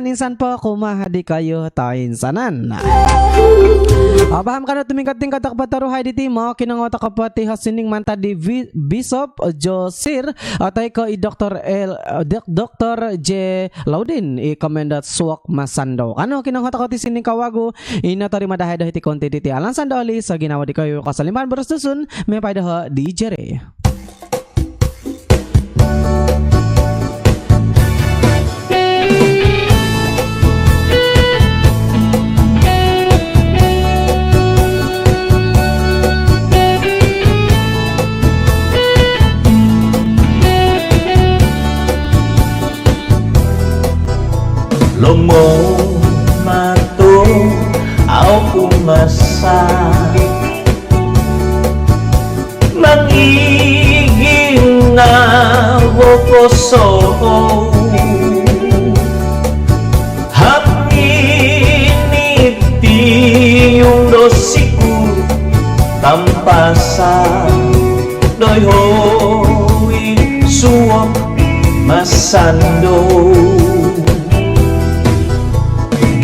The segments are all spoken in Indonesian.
insan po kumaha di kayo ta insanan. Paham ka na tumingkating katak pataruhay di timo kinangotak kapati hasining manta di Bishop Josir atay ko i Dr. J Laudin i komendat suwak masando kano kinangotak ti sining kawago inatari madahay dahiti konti ti alan sandali sa ginawa di kayo kasaliman bersusun may paydah di jere. Lomo mato au umasa mangiging na wokoso haminiti yung dosiku tampasa doy hoi suwak masando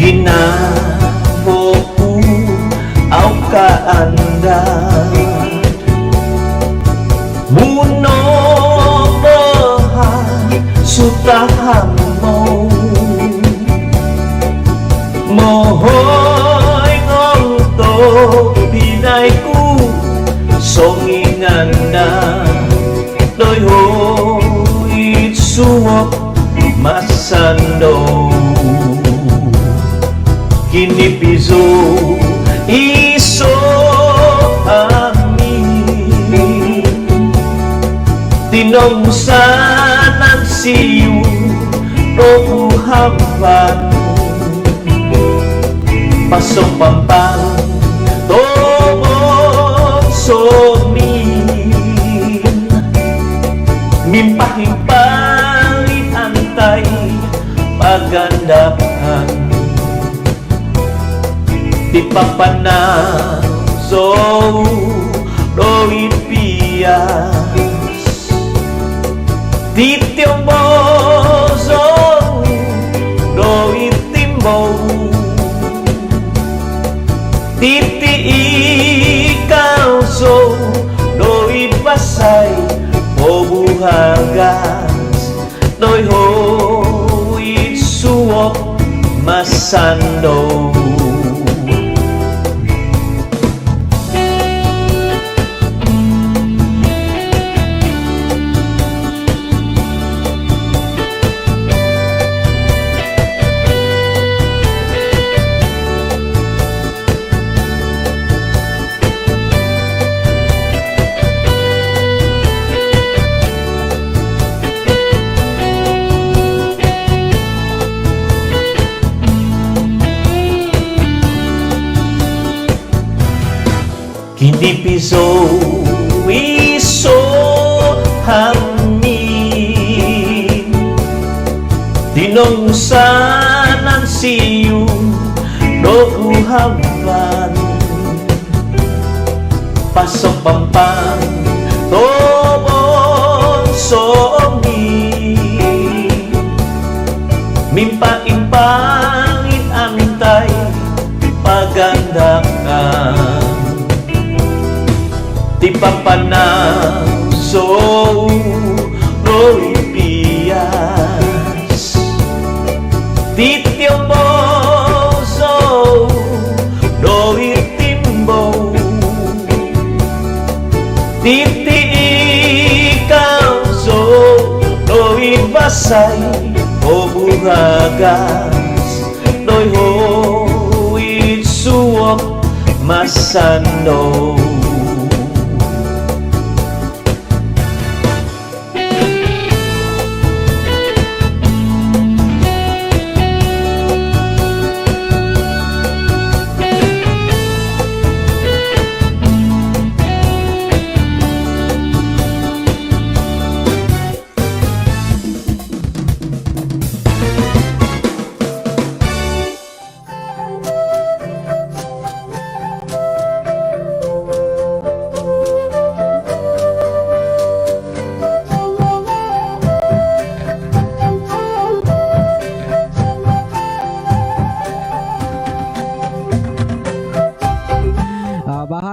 ginaboku au kaanda muno boha sutahamo mohoy ngongto pinaiku songinganda doy hoit suwok masando kini piso iso amin tinongsanan siyu rohu hampan pasong pampang tomong somin mimpahing palit antay pagandapan di papana so doi pias di tiombo so doi timbo titi ikau so doi pasai obuhagas doi hoi suwok masando kini piso iso hamin dinongsanan siyu dohu hampan pasok pampang tobong somi mimpa-impangin antay pagandakan di papanang so doi pias di tiombo so doi timbo titi ikau so doi basay obuhagas doi hoi suwok masando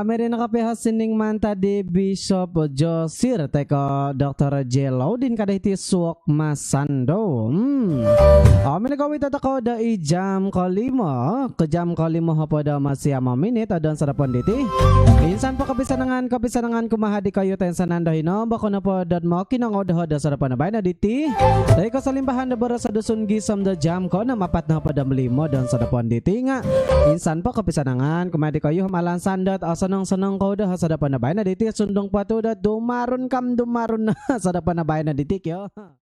Merin nakapihas sining manta di Bishop Josir teko Dr. Jelaudin kadahiti suok masando. Minagawit at ako da jam kalima ke jam kalima pada masih 5 menit adon sarapon diti. Insan pa kapisanangan kumahadi kayo ten sananda hino bako na po dad mo kinango da sarapan na bay na diti. Dahil kasalimbahan na bara sa dusun gisam da jam ko na mapat na pada melimo dan sarapon diti nga. Insan pa kapisanangan kumahadi kayo malan sandat asanang-sanang ko da sa dapan na bay na diti sundong patudat dumaron na sa dapan na bay na diti kyo.